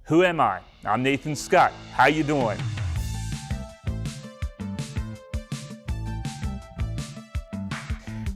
Who am I? I'm Nathan Scott. How you doing?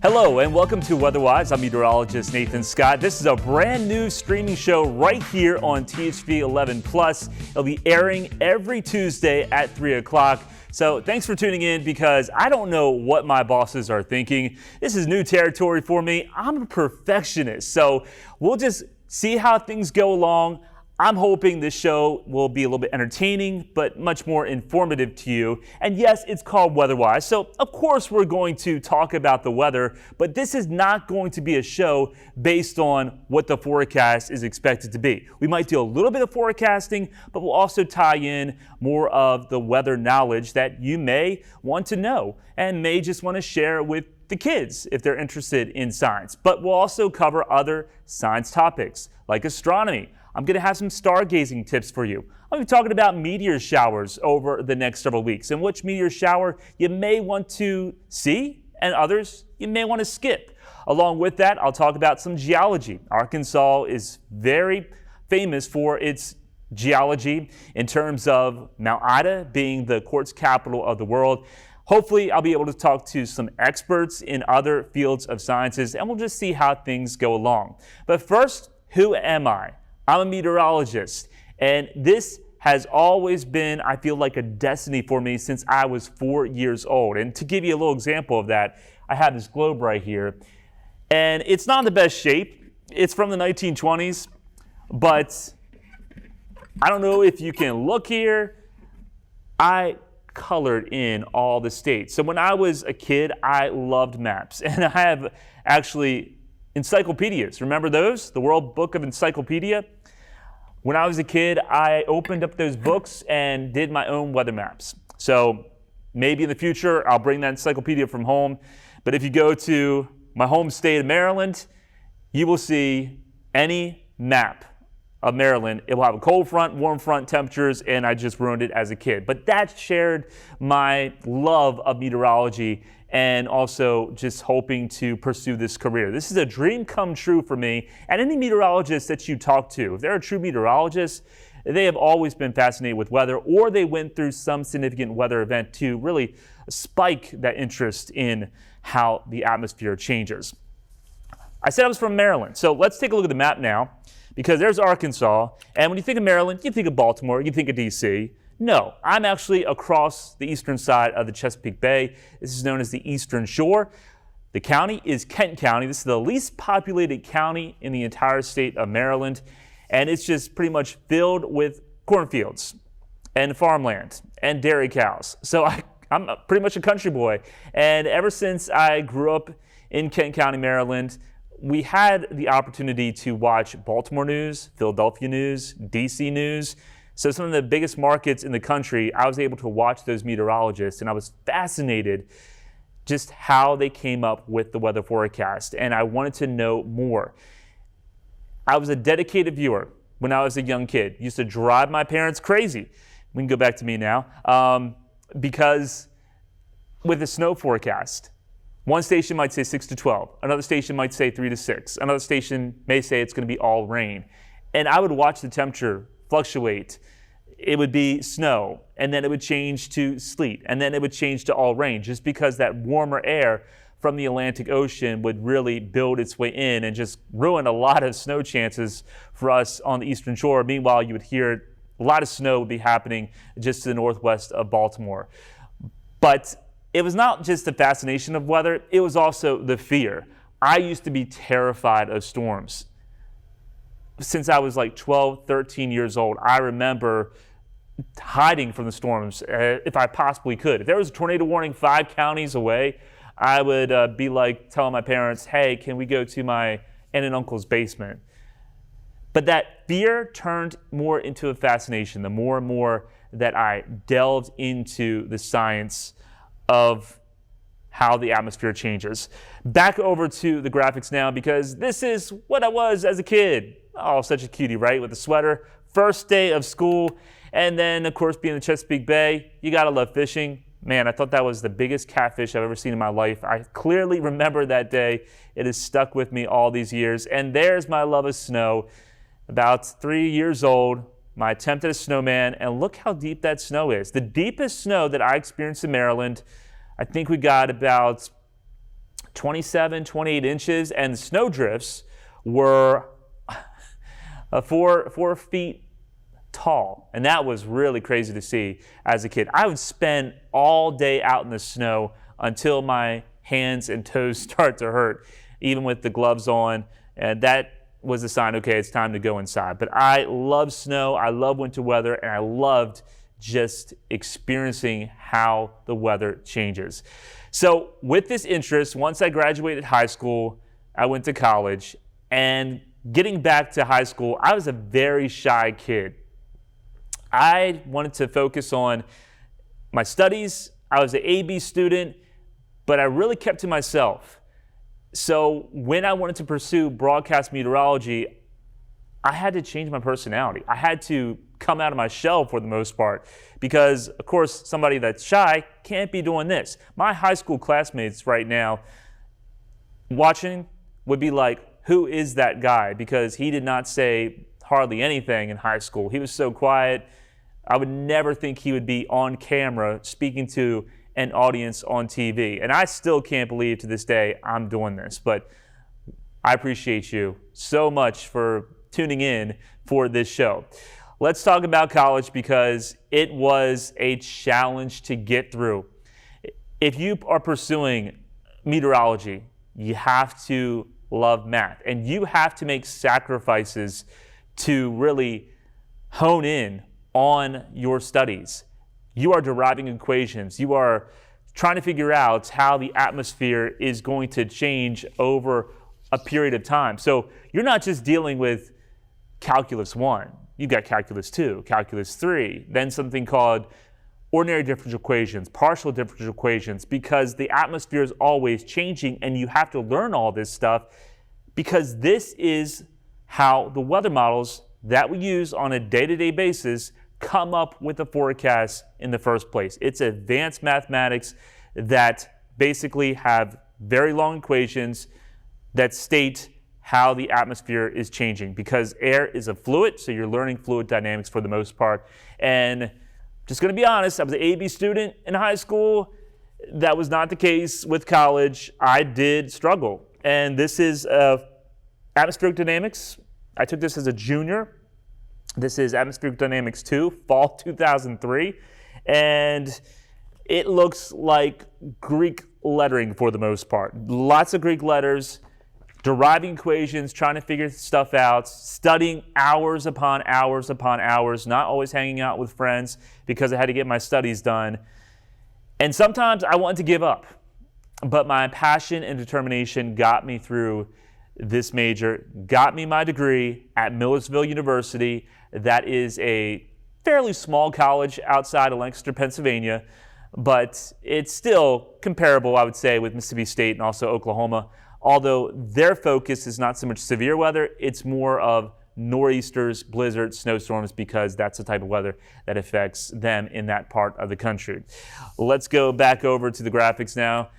Hello and welcome to Weatherwise. I'm meteorologist Nathan Scott. This is a brand new streaming show right here on THV 11 Plus. It'll be airing every Tuesday at 3 o'clock. So thanks for tuning in because I don't know what my bosses are thinking. This is new territory for me. I'm a perfectionist. So we'll just see how things go along. I'm hoping this show will be a little bit entertaining, but much more informative to you. And yes, it's called Weatherwise. So of course we're going to talk about the weather, but this is not going to be a show based on what the forecast is expected to be. We might do a little bit of forecasting, but we'll also tie in more of the weather knowledge that you may want to know and may just want to share with the kids if they're interested in science. But we'll also cover other science topics like astronomy. I'm going to have some stargazing tips for you. I'll be talking about meteor showers over the next several weeks and which meteor shower you may want to see and others you may want to skip. Along with that, I'll talk about some geology. Arkansas is very famous for its geology in terms of Mount Ida being the quartz capital of the world. Hopefully, I'll be able to talk to some experts in other fields of sciences and we'll just see how things go along. But first, who am I? I'm a meteorologist, and this has always been, I feel like, a destiny for me since I was 4 years old. And to give you a little example of that, I have this globe right here, and it's not in the best shape. It's from the 1920s, but I don't know if you can look here. I colored in all the states. So when I was a kid, I loved maps, and I have actually encyclopedias. Remember those? The World Book of Encyclopedia? When I was a kid, I opened up those books and did my own weather maps. So maybe in the future, I'll bring that encyclopedia from home. But if you go to my home state of Maryland, you will see any map of Maryland. It will have a cold front, warm front temperatures, and I just ruined it as a kid. But that shared my love of meteorology and also just hoping to pursue this career. This is a dream come true for me. And any meteorologist that you talk to, if they're a true meteorologist, they have always been fascinated with weather, or they went through some significant weather event to really spike that interest in how the atmosphere changes. I said I was from Maryland, so let's take a look at the map now, because there's Arkansas, and when you think of Maryland, you think of Baltimore, you think of DC. No, I'm actually across the eastern side of the Chesapeake Bay. This is known as the Eastern Shore. The county is Kent County. This is the least populated county in the entire state of Maryland, and it's just pretty much filled with cornfields and farmland and dairy cows. So I'm pretty much a country boy, and ever since I grew up in Kent County, Maryland, we had the opportunity to watch Baltimore news, Philadelphia news, DC news. So some of the biggest markets in the country, I was able to watch those meteorologists, and I was fascinated just how they came up with the weather forecast, and I wanted to know more. I was a dedicated viewer when I was a young kid. Used to drive my parents crazy. We can go back to me now. Because with the snow forecast, one station might say 6 to 12. Another station might say 3 to 6. Another station may say it's going to be all rain. And I would watch the temperature fluctuate. It would be snow, and then it would change to sleet, and then it would change to all rain, just because that warmer air from the Atlantic Ocean would really build its way in and just ruin a lot of snow chances for us on the Eastern Shore. Meanwhile, you would hear a lot of snow would be happening just to the northwest of Baltimore. But it was not just the fascination of weather, it was also the fear. I used to be terrified of storms. Since I was like 12, 13 years old, I remember hiding from the storms if I possibly could. If there was a tornado warning 5 counties away, I would be like telling my parents, hey, can we go to my aunt and uncle's basement? But that fear turned more into a fascination the more and more that I delved into the science of how the atmosphere changes. Back over to the graphics now, because this is what I was as a kid. Oh, such a cutie, right? With the sweater, first day of school, and then, of course, being in the Chesapeake Bay, you gotta love fishing. Man, I thought that was the biggest catfish I've ever seen in my life. I clearly remember that day. It has stuck with me all these years. And there's my love of snow. About 3 years old, my attempt at a snowman, and look how deep that snow is. The deepest snow that I experienced in Maryland, I think we got about 27, 28 inches, and the snow drifts were 4 feet tall, and that was really crazy to see as a kid. I would spend all day out in the snow until my hands and toes start to hurt, even with the gloves on, and that was a sign, okay, it's time to go inside. But I love snow, I love winter weather, and I loved just experiencing how the weather changes. So with this interest, once I graduated high school, I went to college, and getting back to high school, I was a very shy kid. I wanted to focus on my studies. I was an AB student, but I really kept to myself. So when I wanted to pursue broadcast meteorology, I had to change my personality. I had to come out of my shell for the most part because, of course, somebody that's shy can't be doing this. My high school classmates right now watching would be like, who is that guy? Because he did not say hardly anything in high school. He was so quiet. I would never think he would be on camera speaking to an audience on TV. And I still can't believe to this day I'm doing this, but I appreciate you so much for tuning in for this show. Let's talk about college because it was a challenge to get through. If you are pursuing meteorology, you have to love math and you have to make sacrifices to really hone in on your studies. You are deriving equations. You are trying to figure out how the atmosphere is going to change over a period of time. So you're not just dealing with calculus 1. You've got calculus 2, calculus 3, then something called ordinary differential equations, partial differential equations, because the atmosphere is always changing and you have to learn all this stuff because this is how the weather models that we use on a day-to-day basis come up with the forecast in the first place. It's advanced mathematics that basically have very long equations that state how the atmosphere is changing because air is a fluid, so you're learning fluid dynamics for the most part. And just going to be honest, I was an AB student in high school. That was not the case with college. I did struggle. And this is atmospheric dynamics. I took this as a junior. This is Atmospheric Dynamics 2, fall 2003, and it looks like Greek lettering for the most part. Lots of Greek letters, deriving equations, trying to figure stuff out, studying hours upon hours upon hours, not always hanging out with friends because I had to get my studies done. And sometimes I wanted to give up, but my passion and determination got me through this major, got me my degree at Millersville University. That is a fairly small college outside of Lancaster, Pennsylvania, but it's still comparable, I would say, with Mississippi State and also Oklahoma, although their focus is not so much severe weather, it's more of nor'easters, blizzards, snowstorms, because that's the type of weather that affects them in that part of the country. Let's go back over to the graphics now,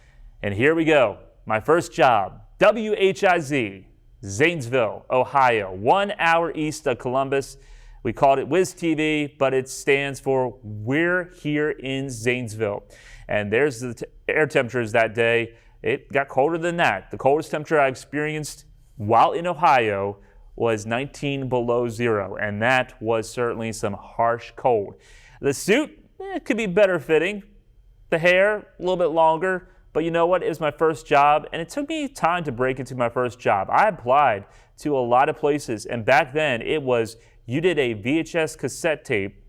and here we go. My first job, WHIZ, Zanesville, Ohio, 1 hour east of Columbus. We called it Wiz TV, but it stands for We're Here in Zanesville. And there's the air temperatures that day. It got colder than that. The coldest temperature I experienced while in Ohio was 19 below zero, and that was certainly some harsh cold. The suit, it could be better fitting. The hair, a little bit longer. But you know what? It was my first job, and it took me time to break into my first job. I applied to a lot of places, and back then it was you did a VHS cassette tape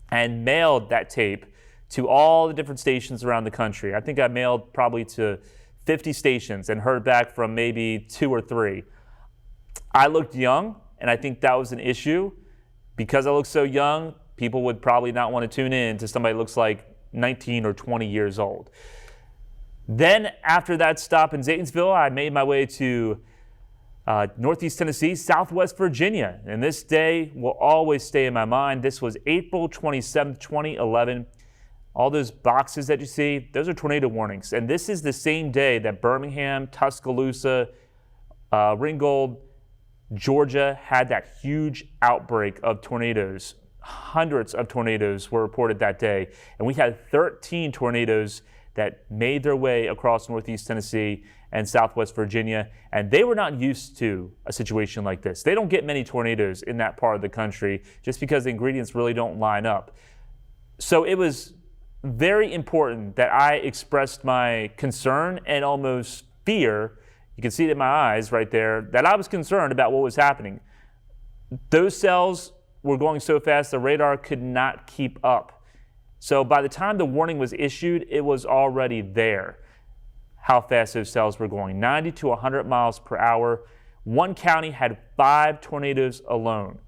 and mailed that tape to all the different stations around the country. I think I mailed probably to 50 stations and heard back from maybe 2 or 3. I looked young, and I think that was an issue. Because I looked so young, people would probably not want to tune in to somebody that looks like 19 or 20 years old. Then after that stop in Zanesville, I made my way to Northeast Tennessee, Southwest Virginia. And this day will always stay in my mind. This was April 27th, 2011. All those boxes that you see, those are tornado warnings. And this is the same day that Birmingham, Tuscaloosa, Ringgold, Georgia had that huge outbreak of tornadoes. hundreds of tornadoes were reported that day, and we had 13 tornadoes that made their way across northeast Tennessee and southwest Virginia, and they were not used to a situation like this. They don't get many tornadoes in that part of the country just because the ingredients really don't line up. So it was very important that I expressed my concern and almost fear. You can see it in my eyes right there, that I was concerned about what was happening. Those cells were going so fast the radar could not keep up. So by the time the warning was issued, it was already there, how fast those cells were going, 90 to 100 miles per hour. One county had 5 tornadoes alone,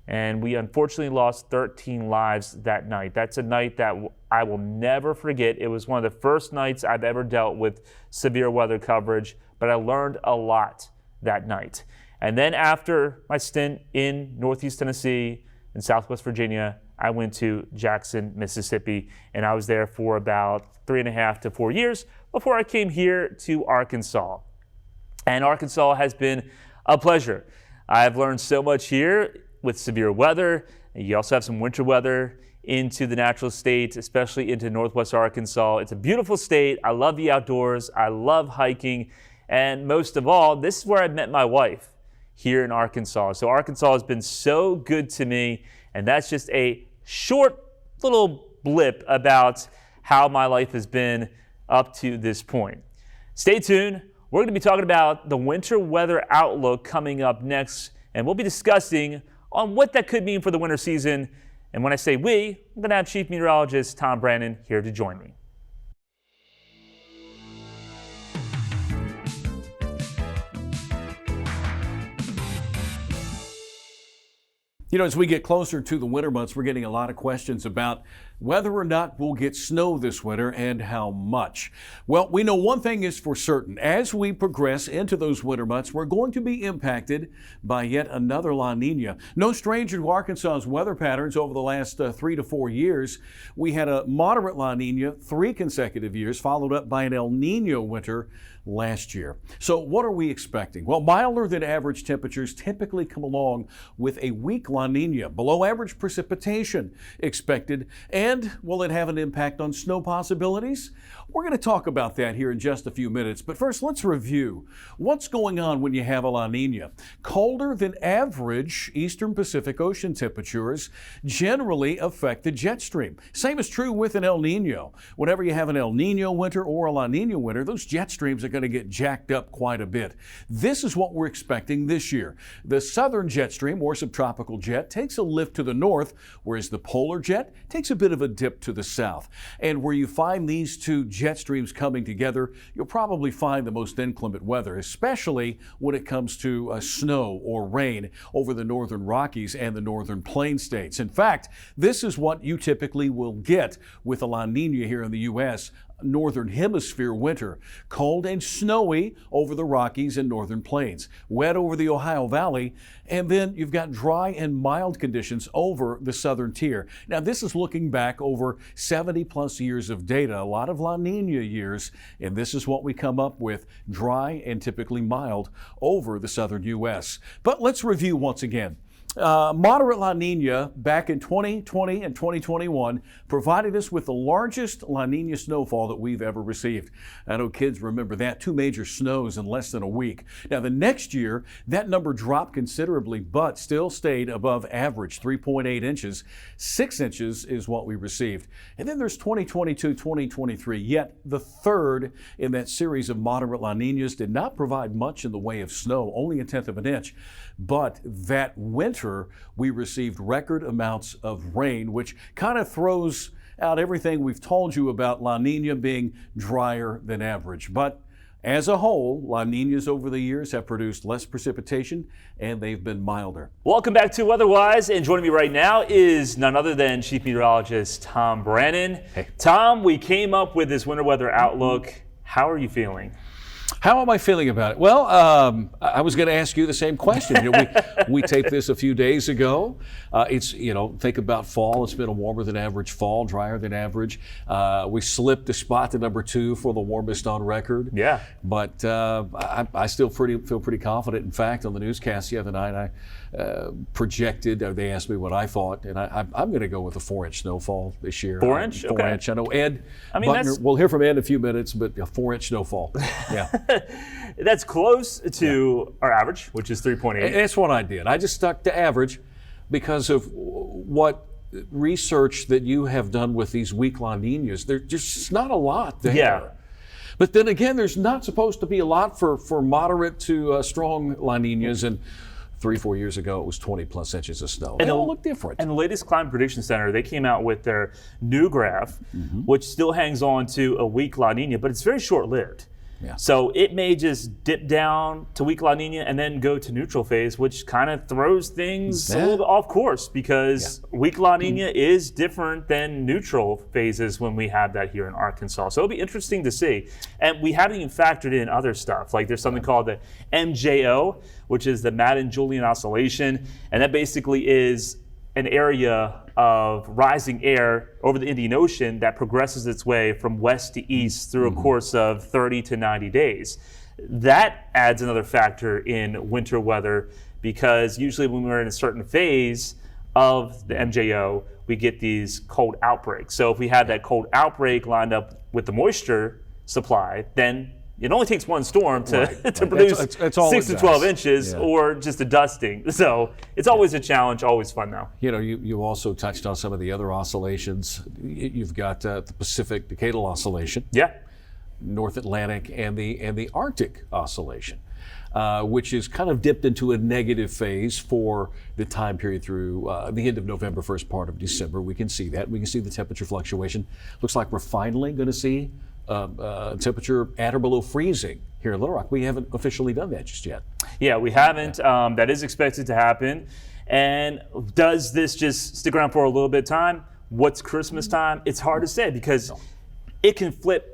and we unfortunately lost 13 lives that night. That's a night that I will never forget. It was one of the first nights I've ever dealt with severe weather coverage, but I learned a lot that night. And then after my stint in northeast Tennessee and southwest Virginia, I went to Jackson, Mississippi, and I was there for about 3.5 to 4 years before I came here to Arkansas. And Arkansas has been a pleasure. I've learned so much here with severe weather. You also have some winter weather into the natural state, especially into northwest Arkansas. It's a beautiful state. I love the outdoors. I love hiking. And most of all, this is where I met my wife, here in Arkansas. So Arkansas has been so good to me, and that's just a short little blip about how my life has been up to this point. Stay tuned. We're going to be talking about the winter weather outlook coming up next, and we'll be discussing on what that could mean for the winter season. And when I say we, I'm going to have Chief Meteorologist Tom Brannon here to join me. You know, as we get closer to the winter months, we're getting a lot of questions about whether or not we'll get snow this winter and how much. Well, we know one thing is for certain. As we progress into those winter months, we're going to be impacted by yet another La Nina. No stranger to Arkansas's weather patterns over the last 3 to 4 years. We had a moderate La Nina 3 consecutive years, followed up by an El Nino winter last year. So what are we expecting? Well, milder than average temperatures typically come along with a weak La Nina. Below average precipitation expected. And will it have an impact on snow possibilities? We're going to talk about that here in just a few minutes. But first, let's review what's going on when you have a La Nina. Colder than average eastern Pacific Ocean temperatures generally affect the jet stream. Same is true with an El Nino. Whenever you have an El Nino winter or a La Nina winter, those jet streams are going to get jacked up quite a bit. This is what we're expecting this year. The southern jet stream or subtropical jet takes a lift to the north, whereas the polar jet takes a bit of a dip to the south. And where you find these two jet streams coming together, you'll probably find the most inclement weather, especially when it comes to snow or rain over the northern Rockies and the northern Plain states. In fact, this is what you typically will get with a La Nina here in the U.S. Northern Hemisphere winter. Cold and snowy over the Rockies and northern plains, wet over the Ohio Valley, and then you've got dry and mild conditions over the southern tier. Now, this is looking back over 70 plus years of data, a lot of La Nina years, and this is what we come up with, dry and typically mild over the southern U.S. But let's review once again. Moderate La Nina back in 2020 and 2021 provided us with the largest La Nina snowfall that we've ever received. I know kids remember that, 2 major snows in less than a week. Now the next year, that number dropped considerably, but still stayed above average, 3.8 inches. 6 inches is what we received. And then there's 2022, 2023, yet the third in that series of moderate La Ninas did not provide much in the way of snow, only 1/10 of an inch. But that winter, we received record amounts of rain, which kind of throws out everything we've told you about La Nina being drier than average. But as a whole, La Ninas over the years have produced less precipitation and they've been milder. Welcome back to Weatherwise, and joining me right now is none other than Chief Meteorologist Tom Brannon. Hey. Tom, we came up with this winter weather outlook. How are you feeling? How am I feeling about it? Well, I was going to ask you the same question. We taped this a few days ago. It's, think about fall. It's been a warmer than average fall, drier than average. We slipped a spot to number 2 for the warmest on record. Yeah. But I still feel pretty confident. In fact, on the newscast the other night, I projected, they asked me what I thought, and I'm going to go with a 4-inch snowfall this year. 4 inch? 4 inch. I know Ed Butner, we'll hear from Ed in a few minutes, but a 4-inch snowfall. Yeah. That's close to our average, which is 3.8. That's what I did. I just stuck to average because of what research that you have done with these weak La Niñas. There's just not a lot there. Yeah. But then again, there's not supposed to be a lot for moderate to strong La Niñas. And 3-4 years ago, it was 20 plus inches of snow. They all look different. And the latest Climate Prediction Center, they came out with their new graph, which still hangs on to a weak La Nina, but it's very short-lived. Yeah. So it may just dip down to weak La Nina and then go to neutral phase, which kind of throws things a little bit off course because weak La Nina is different than neutral phases when we have that here in Arkansas. So it'll be interesting to see. And we haven't even factored in other stuff. Like there's something called the MJO, which is the Madden-Julian Oscillation. And that basically is an area of rising air over the Indian Ocean that progresses its way from west to east through a course of 30 to 90 days. That adds another factor in winter weather because usually when we're in a certain phase of the MJO, we get these cold outbreaks. So if we have that cold outbreak lined up with the moisture supply, then it only takes one storm to produce that's all 6 to 12 inches or just a dusting. So it's always a challenge, always fun though. You also touched on some of the other oscillations. You've got the Pacific Decadal Oscillation. Yeah. North Atlantic and the Arctic Oscillation, which is kind of dipped into a negative phase for the time period through the end of November, first part of December. We can see that. We can see the temperature fluctuation. Looks like we're finally going to see temperature at or below freezing here in Little Rock. We haven't officially done that just yet. Yeah, we haven't. That is expected to happen. And does this just stick around for a little bit of time? What's Christmas time? It's hard to say because it can flip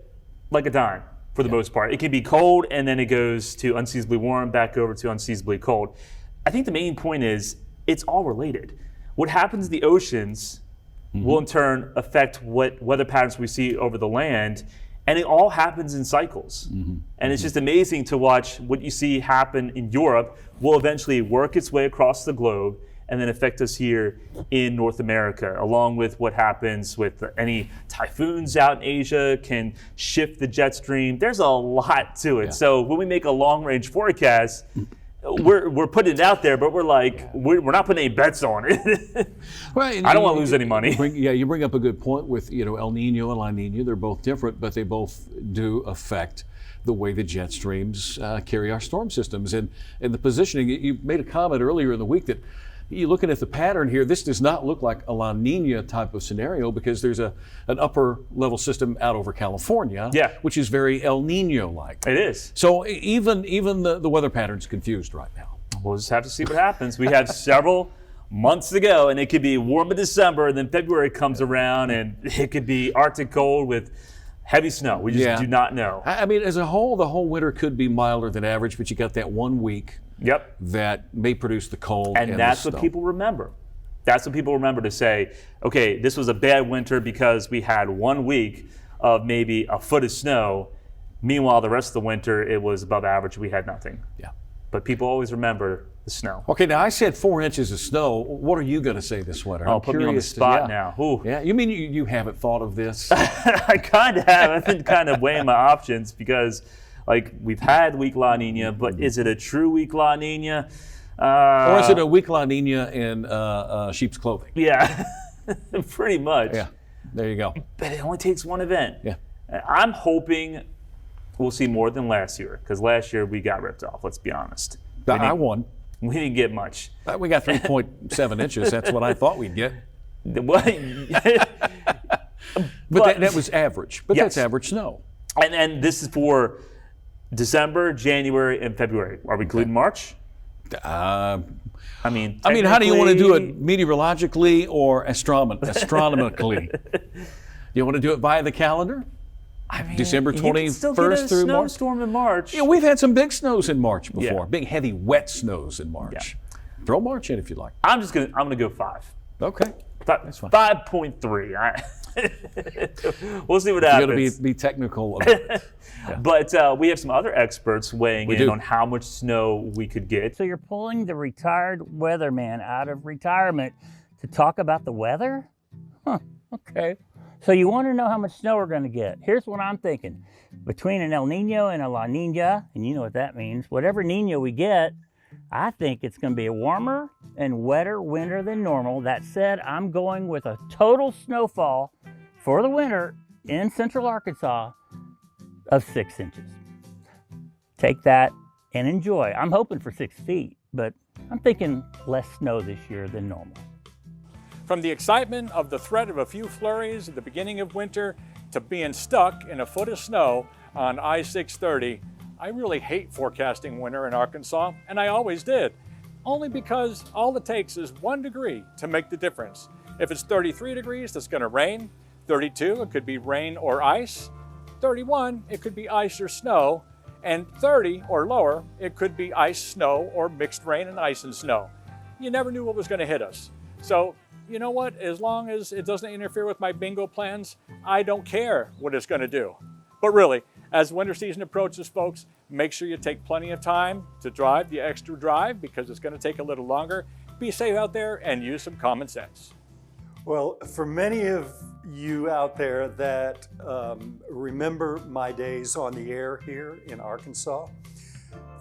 like a dime for the most part. It can be cold and then it goes to unseasonably warm, back over to unseasonably cold. I think the main point is it's all related. What happens in the oceans will in turn affect what weather patterns we see over the land. And it all happens in cycles. And it's just amazing to watch what you see happen in Europe will eventually work its way across the globe and then affect us here in North America, along with what happens with any typhoons out in Asia can shift the jet stream. There's a lot to it. So when we make a long-range forecast, we're putting it out there, but we're not putting any bets on it. Right, I don't want to lose any money. You bring up a good point with El Nino and La Nina. They're both different, but they both do affect the way the jet streams carry our storm systems and the positioning. You made a comment earlier in the week that you're looking at the pattern here. This does not look like a La Nina type of scenario because there's an upper level system out over California, which is very El Nino-like. It is. So even the weather pattern's confused right now. We'll just have to see what happens. We have several months to go, and it could be warm in December, and then February comes around, and it could be Arctic cold with heavy snow. We just do not know. I mean, as a whole, the whole winter could be milder than average, but you got that 1 week that may produce the cold and that's the what snow. People remember. That's what people remember to say, okay, this was a bad winter because we had 1 week of maybe a foot of snow. Meanwhile, the rest of the winter, it was above average. We had nothing. Yeah. But people always remember the snow. Okay, now I said 4 inches of snow. What are you going to say this winter? Put me on the spot now. Ooh. Yeah, you mean you haven't thought of this? I kind of have. I've been kind of weighing my options because, we've had weak La Nina, but is it a true weak La Nina? Or is it a weak La Nina in sheep's clothing? Yeah, pretty much. Yeah, there you go. But it only takes one event. Yeah. I'm hoping we'll see more than last year because last year we got ripped off, let's be honest. I won. We didn't get much. We got 3.7 inches. That's what I thought we'd get. But that was average. But that's average snow. And this is for December, January, and February. Are we including March? I mean, how do you want to do it meteorologically or astronomically? Do you want to do it via the calendar? I mean, December you can still get 21st a through March. snowstorm in March. Yeah, we've had some big snows in March before. Yeah. Big, heavy, wet snows in March. Throw March in if you like. I'm gonna go 5. Okay. That's fine. 5.3. We'll see what happens. You got to be technical about it. But we have some other experts weighing in on how much snow we could get. So you're pulling the retired weatherman out of retirement to talk about the weather? Huh, okay. So you want to know how much snow we're going to get. Here's what I'm thinking. Between an El Nino and a La Nina, and you know what that means, whatever Nino we get, I think it's going to be a warmer and wetter winter than normal. That said, I'm going with a total snowfall for the winter in central Arkansas of 6 inches. Take that and enjoy. I'm hoping for 6 feet, but I'm thinking less snow this year than normal. From the excitement of the threat of a few flurries at the beginning of winter to being stuck in a foot of snow on I-630, I really hate forecasting winter in Arkansas, and I always did. Only because all it takes is 1 degree to make the difference. If it's 33 degrees, that's going to rain. 32, it could be rain or ice. 31, it could be ice or snow. And 30 or lower, it could be ice, snow, or mixed rain and ice and snow. You never knew what was going to hit us. So, you know what? As long as it doesn't interfere with my bingo plans, I don't care what it's going to do. But really, as winter season approaches, folks, make sure you take plenty of time to drive the extra drive because it's going to take a little longer. Be safe out there and use some common sense. Well, for many of you out there that remember my days on the air here in Arkansas,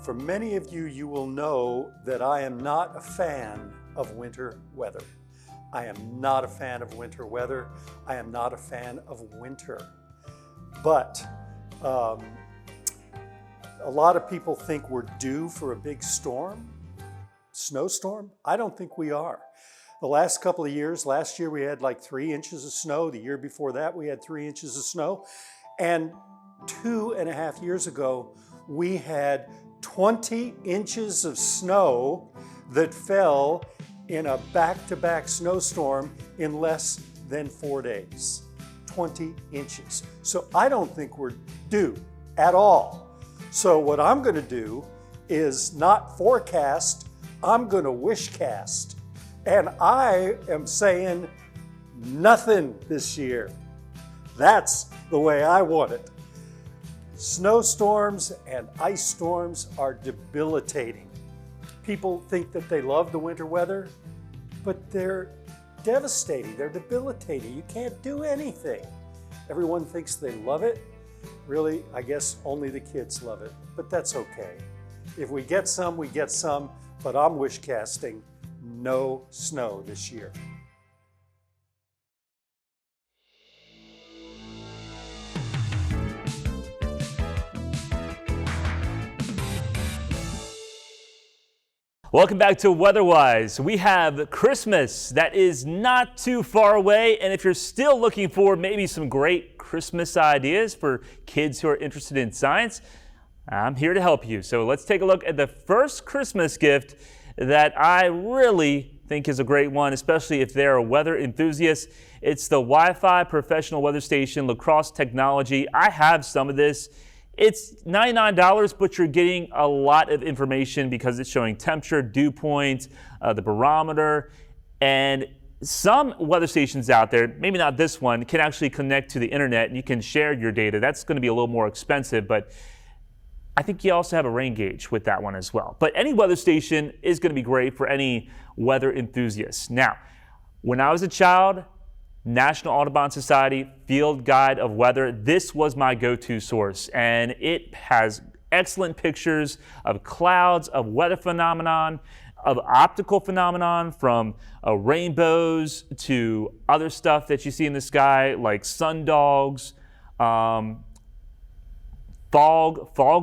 for many of you, you will know that I am not a fan of winter weather. I am not a fan of winter weather. I am not a fan of winter. But a lot of people think we're due for a big storm, snowstorm. I don't think we are. The last couple of years, last year we had like 3 inches of snow. The year before that we had 3 inches of snow. And 2.5 years ago, we had 20 inches of snow that fell in a back-to-back snowstorm in less than 4 days. 20 inches. So I don't think we're due at all. So what I'm going to do is not forecast, I'm going to wishcast. And I am saying nothing this year. That's the way I want it. Snowstorms and ice storms are debilitating. People think that they love the winter weather, but they're devastating, they're debilitating. You can't do anything. Everyone thinks they love it. Really, I guess only the kids love it, but that's okay. If we get some, we get some, but I'm wishcasting no snow this year. Welcome back to Weatherwise. We have Christmas that is not too far away, and if you're still looking for maybe some great Christmas ideas for kids who are interested in science, I'm here to help you. So let's take a look at the first Christmas gift that I really think is a great one, especially if they're a weather enthusiast. It's the Wi-Fi Professional Weather Station La Crosse technology. I have some of this. It's $99, but you're getting a lot of information because it's showing temperature, dew point, the barometer, and some weather stations out there, maybe not this one, can actually connect to the internet and you can share your data. That's going to be a little more expensive, but I think you also have a rain gauge with that one as well. But any weather station is going to be great for any weather enthusiast. Now, when I was a child, National Audubon Society Field Guide of Weather, this was my go-to source, and it has excellent pictures of clouds, of weather phenomenon, of optical phenomenon, from rainbows to other stuff that you see in the sky like sundogs, fog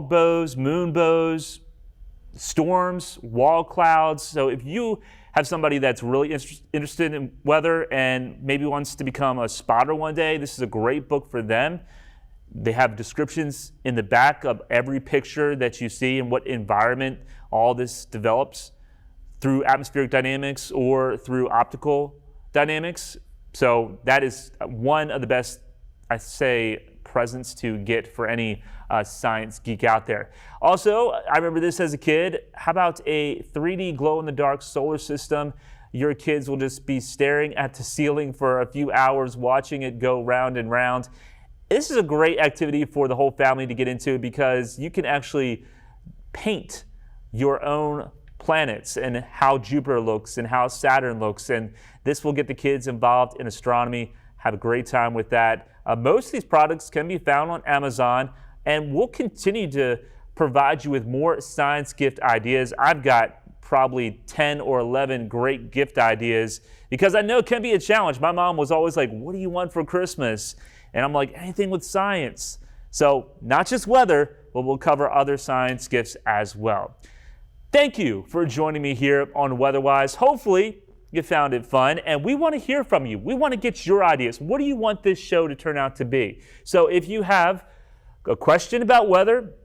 bows, moon bows, storms, wall clouds. So if you have somebody that's really interested in weather and maybe wants to become a spotter one day, this is a great book for them. They have descriptions in the back of every picture that you see and what environment all this develops through atmospheric dynamics or through optical dynamics. So that is one of the best, I say, presents to get for any science geek out there. Also, I remember this as a kid. How about a 3D glow-in-the-dark solar system? Your kids will just be staring at the ceiling for a few hours, watching it go round and round. This is a great activity for the whole family to get into because you can actually paint your own planets and how Jupiter looks and how Saturn looks, and this will get the kids involved in astronomy. Have a great time with that. Most of these products can be found on Amazon, and we'll continue to provide you with more science gift ideas. I've got probably 10 or 11 great gift ideas because I know it can be a challenge. My mom was always like, what do you want for Christmas? And I'm like, anything with science. So not just weather, but we'll cover other science gifts as well. Thank you for joining me here on Weatherwise. Hopefully you found it fun, and we want to hear from you. We want to get your ideas. What do you want this show to turn out to be? So if you have a question about weather,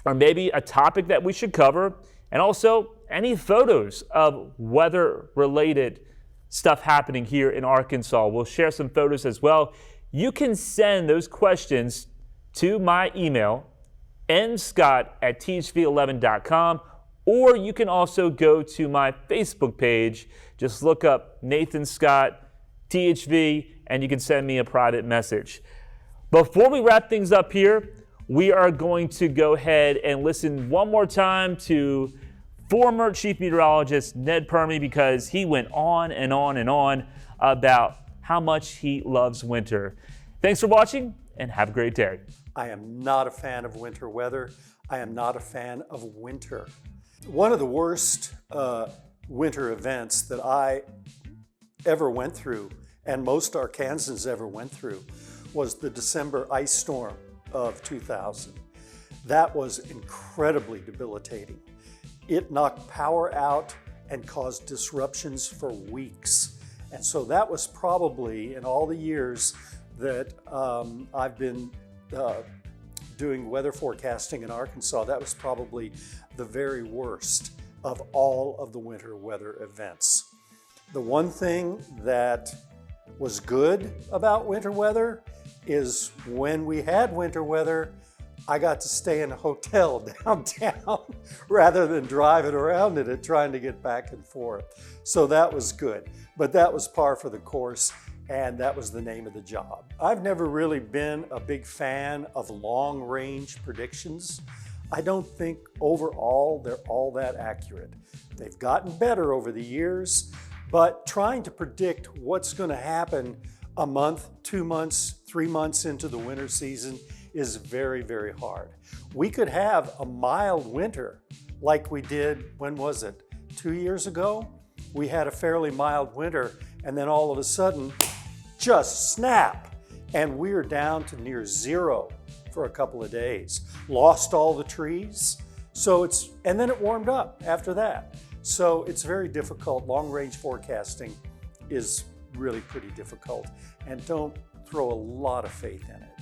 or maybe a topic that we should cover, and also any photos of weather-related stuff happening here in Arkansas, we'll share some photos as well. You can send those questions to my email, nscott@thv11.com, or you can also go to my Facebook page. Just look up Nathan Scott, THV, and you can send me a private message. Before we wrap things up here, we are going to go ahead and listen one more time to former Chief Meteorologist Ned Permy because he went on and on and on about how much he loves winter. Thanks for watching and have a great day. I am not a fan of winter weather. I am not a fan of winter. One of the worst winter events that I ever went through, and most Arkansans ever went through, was the December ice storm of 2000. That was incredibly debilitating. It knocked power out and caused disruptions for weeks. And so that was probably, in all the years that I've been doing weather forecasting in Arkansas, that was probably the very worst of all of the winter weather events. The one thing that was good about winter weather is when we had winter weather, I got to stay in a hotel downtown rather than driving around in it trying to get back and forth. So that was good, but that was par for the course, and that was the name of the job. I've never really been a big fan of long-range predictions. I don't think overall they're all that accurate. They've gotten better over the years, but trying to predict what's going to happen a month, 2 months, 3 months into the winter season is very, very hard. We could have a mild winter like we did, when was it, 2 years ago? We had a fairly mild winter, and then all of a sudden, just snap, and we're down to near zero for a couple of days. Lost all the trees, and then it warmed up after that. So it's very difficult. Long-range forecasting is really pretty difficult, and don't throw a lot of faith in it.